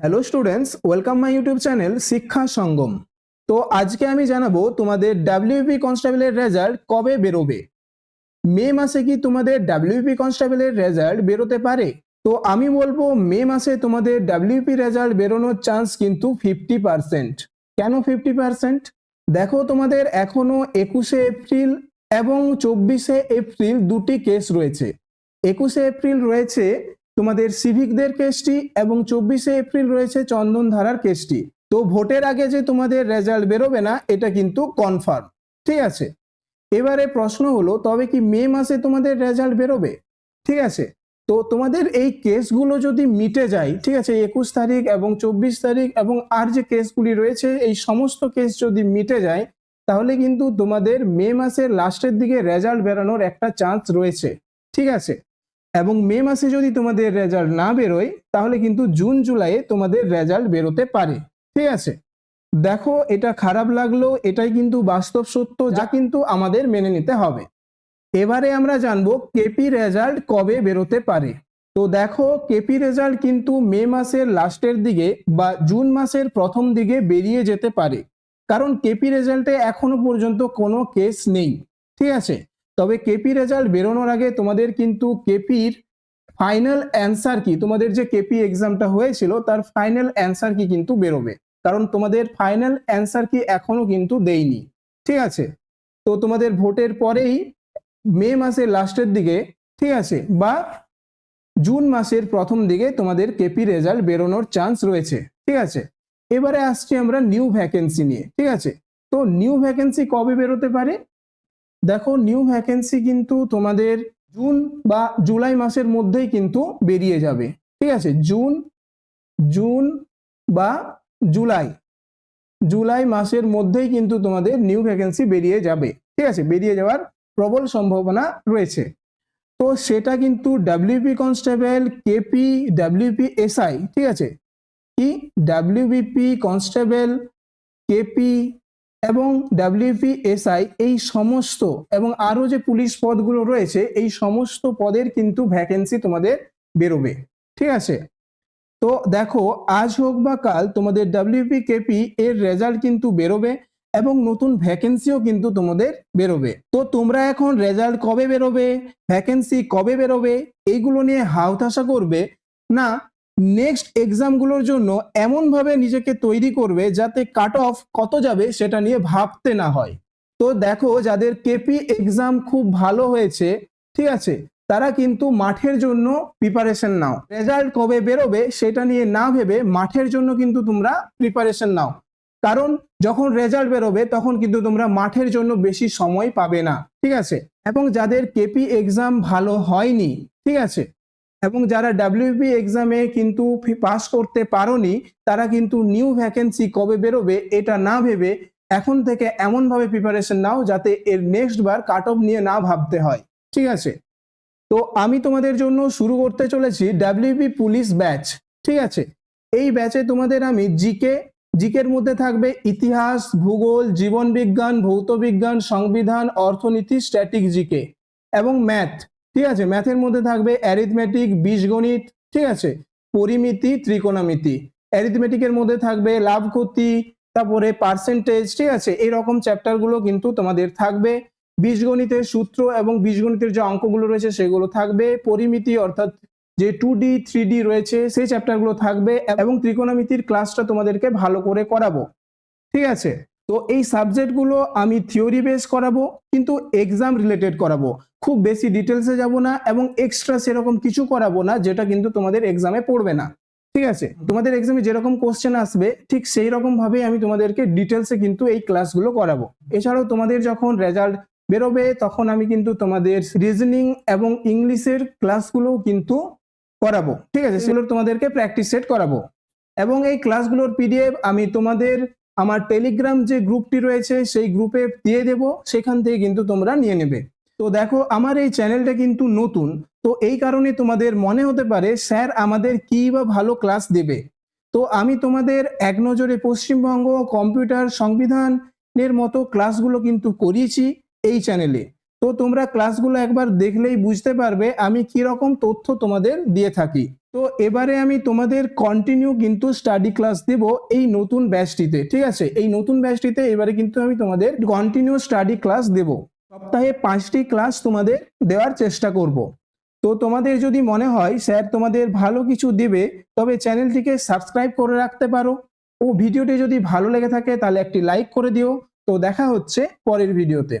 Hello students, welcome my YouTube channel শিক্ষা সঙ্গম। তো আজকে আমি জানাবো তোমাদের ডাব্লিউপি কনস্টেবলের রেজাল্ট কবে বেরোবে। মে মাসে কি তোমাদের ডাব্লিউপি কনস্টেবলের রেজাল্ট বেরোতে পারে? তো আমি বলবো মে মাসে তোমাদের ডাব্লিউপি রেজাল্ট বেরোনোর চান্স কিন্তু 50%। কেন 50%? দেখো, তোমাদের এখনো 21শে এপ্রিল এবং 24শে এপ্রিল দুটি কেস রয়েছে। 21শে এপ্রিল রয়েছে তোমাদের সিভিকদের কেসটি এবং 24শে এপ্রিল রয়েছে চন্দন ধারার কেসটি। তো ভোটের আগে যে তোমাদের রেজাল্ট বেরোবে না এটা কিন্তু কনফার্ম। ঠিক আছে, এবারে প্রশ্ন হলো তবে কি মে মাসে তোমাদের রেজাল্ট বেরোবে? ঠিক আছে, তো তোমাদের এই কেসগুলো যদি মিটে যায়, ঠিক আছে, 21 তারিখ এবং 24 তারিখ এবং আর যে কেসগুলি রয়েছে এই সমস্ত কেস যদি মিটে যায় তাহলে কিন্তু তোমাদের মে মাসের লাস্টের দিকে রেজাল্ট বেরোনোর একটা চান্স রয়েছে। ঠিক আছে, এবং মে মাসে যদি তোমাদের রেজাল্ট না বেরোয় তাহলে কিন্তু জুন জুলাইয়ে তোমাদের রেজাল্ট বেরোতে পারে। ঠিক আছে, দেখো এটা খারাপ লাগলো, এটাই কিন্তু বাস্তব সত্য, যা কিন্তু আমাদের মেনে নিতে হবে। এবারে আমরা জানবো কেপি রেজাল্ট কবে বেরোতে পারে। তো দেখো, কেপি রেজাল্ট কিন্তু মে মাসের লাস্টের দিকে বা জুন মাসের প্রথম দিকে বেরিয়ে যেতে পারে, কারণ কেপি রেজাল্টে এখনো পর্যন্ত কোনো কেস নেই। ঠিক আছে, তবে কেপি রেজাল্ট বেরোনোর আগে তোমাদের কিন্তু কেপির ফাইনাল অ্যান্সার কি, তোমাদের যে কেপি এক্সামটা হয়েছিল তার ফাইনাল অ্যান্সার কি কিন্তু বেরোবে, কারণ তোমাদের ফাইনাল অ্যান্সার কি এখনো কিন্তু দেয়নি। ঠিক আছে, তো তোমাদের ভোটের পরেই মে মাসের লাস্টের দিকে, ঠিক আছে, বা জুন মাসের প্রথম দিকে তোমাদের কেপি রেজাল্ট বেরোনোর চান্স রয়েছে। ঠিক আছে, এবারে আসছি আমরা নিউ ভ্যাকেন্সি নিয়ে। ঠিক আছে, তো নিউ ভ্যাকেন্সি কবে বেরোতে পারে? দেখো, নিউ ভ্যাকেন্সি কিন্তু তোমাদের জুন বা জুলাই মাসের মধ্যেই কিন্তু বেরিয়ে যাবে। ঠিক আছে, জুন বা জুলাই জুলাই মাসের মধ্যেই কিন্তু তোমাদের নিউ ভ্যাকেন্সি বেরিয়ে যাবে। ঠিক আছে, বেরিয়ে যাওয়ার প্রবল সম্ভাবনা রয়েছে। তো সেটা কিন্তু WP constable, KP, WP SI, ঠিক আছে, কি ডাব্লিউবিপি কনস্টেবল, কেপি এবং ডাব্লিউপি এসআই এই সমস্ত এবং আরো যে পুলিশ পদগুলো রয়েছে এই সমস্ত পদের কিন্তু ভ্যাকেন্সি তোমাদের বেরোবে। ঠিক আছে, তো দেখো আজ হোক বা কাল তোমাদের ডাব্লিউপি কেপি এর রেজাল্ট কিন্তু বেরোবে এবং নতুন ভ্যাকেন্সিও কিন্তু তোমাদের বেরোবে। তো তোমরা এখন রেজাল্ট কবে বেরোবে, ভ্যাকেন্সি কবে বেরোবে এইগুলো নিয়ে হাওতাশা করবে না, নেক্সট এক্সামগুলোর জন্য এমনভাবে নিজেকে তৈরি করবে যাতে কাট অফ কত যাবে সেটা নিয়ে ভাবতে না হয়। তো দেখো, যাদের কেপি এক্সাম খুব ভালো হয়েছে, ঠিক আছে, তারা কিন্তু মাঠের জন্য প্রিপারেশন নাও। রেজাল্ট কবে বেরোবে সেটা নিয়ে না ভেবে মাঠের জন্য কিন্তু তোমরা প্রিপারেশন নাও, কারণ যখন রেজাল্ট বেরোবে তখন কিন্তু তোমরা মাঠের জন্য বেশি সময় পাবে না। ঠিক আছে, এবং যাদের কেপি এক্সাম ভালো হয়নি, ঠিক আছে, এবং যারা ডাব্লিউপি এক্সামে কিন্তু পাস করতে পারোনি, তারা কিন্তু নিউ ভ্যাকেন্সি কবে বেরোবে এটা না ভেবে এখন থেকে এমনভাবে প্রিপারেশন নাও যাতে এর নেক্সট বার কাট অফ নিয়ে না ভাবতে হয়। ঠিক আছে, তো আমি তোমাদের জন্য শুরু করতে চলেছি ডাব্লিউপি পুলিশ ব্যাচ। ঠিক আছে, এই ব্যাচে তোমাদের আমি জিকের মধ্যে থাকবে ইতিহাস, ভূগোল, জীবন বিজ্ঞান, ভৌত বিজ্ঞান, সংবিধান, অর্থনীতি, স্ট্যাটিক জিকে এবং ম্যাথ। ঠিক আছে, ম্যাথের মধ্যে থাকবে অ্যারিথমেটিক, বীজগণিত, ঠিক আছে, পরিমিতি, ত্রিকোণমিতি। অ্যারিথমেটিকের মধ্যে থাকবে লাভ ক্ষতি, তারপরে পার্সেন্টেজ। ঠিক আছে, এইরকম চ্যাপ্টারগুলো কিন্তু তোমাদের থাকবে। বীজগণিতের সূত্র এবং বীজগণিতের যে অঙ্কগুলো রয়েছে সেগুলো থাকবে। পরিমিতি অর্থাৎ যে 2D 3D রয়েছে সেই চ্যাপ্টারগুলো থাকবে এবং ত্রিকোণমিতির ক্লাসটা তোমাদেরকে ভালো করে করাবো। ঠিক আছে, তো এই সাবজেক্টগুলো আমি থিওরি বেস করাবো কিন্তু এক্সাম রিলেটেড করাবো, খুব বেশি ডিটেলসে যাব না এবং এক্সট্রা সেরকম কিছু করাবো না যেটা কিন্তু তোমাদের এক্সামে পড়বে না। ঠিক আছে, তোমাদের এক্সামে যেরকম কোশ্চেন আসবে ঠিক সেই রকম ভাবে আমি তোমাদেরকে ডিটেলসে কিন্তু এই ক্লাসগুলো করাবো। এছাড়াও তোমাদের যখন রেজাল্ট বেরোবে তখন আমি কিন্তু তোমাদের রিজনিং এবং ইংলিশের ক্লাসগুলো কিন্তু করাবো। ঠিক আছে, সেগুলো তোমাদেরকে প্র্যাকটিস সেট করাবো এবং এই ক্লাসগুলোর পিডিএফ আমি তোমাদের আমার টেলিগ্রাম যে গ্রুপটি রয়েছে সেই গ্রুপে দিয়ে দেব, সেখান থেকে কিন্তু তোমরা নিয়ে নেবে। তো দেখো, আমার এই চ্যানেলটা কিন্তু নতুন, তো এই কারণে তোমাদের মনে হতে পারে স্যার আমাদের কি বা ভালো ক্লাস দেবে। তো আমি তোমাদের এক নজরে পশ্চিমবঙ্গ, কম্পিউটার, সংবিধানের মতো ক্লাসগুলো কিন্তু করিয়েছি এই চ্যানেলে। তো তোমরা ক্লাসগুলো একবার দেখলেই বুঝতে পারবে আমি কি রকম তথ্য তোমাদের দিয়ে থাকি। তো এবারে আমি তোমাদের কন্টিনিউ কিন্তু স্টাডি ক্লাস দেব এই নতুন ব্যাচটিতে, ঠিক আছে? এই নতুন ব্যাচটিতে এবারে কিন্তু আমি তোমাদের কন্টিনিউ স্টাডি ক্লাস দেব। সপ্তাহে 5টি ক্লাস তোমাদের দেওয়ার চেষ্টা করব। তো তোমাদের যদি মনে হয় স্যার তোমাদের ভালো কিছু দিবে, তবে চ্যানেলটিকে সাবস্ক্রাইব করে রাখতে পারো। ও ভিডিওটি যদি ভালো লেগে থাকে তাহলে একটি লাইক করে দিও। তো দেখা হচ্ছে পরের ভিডিওতে।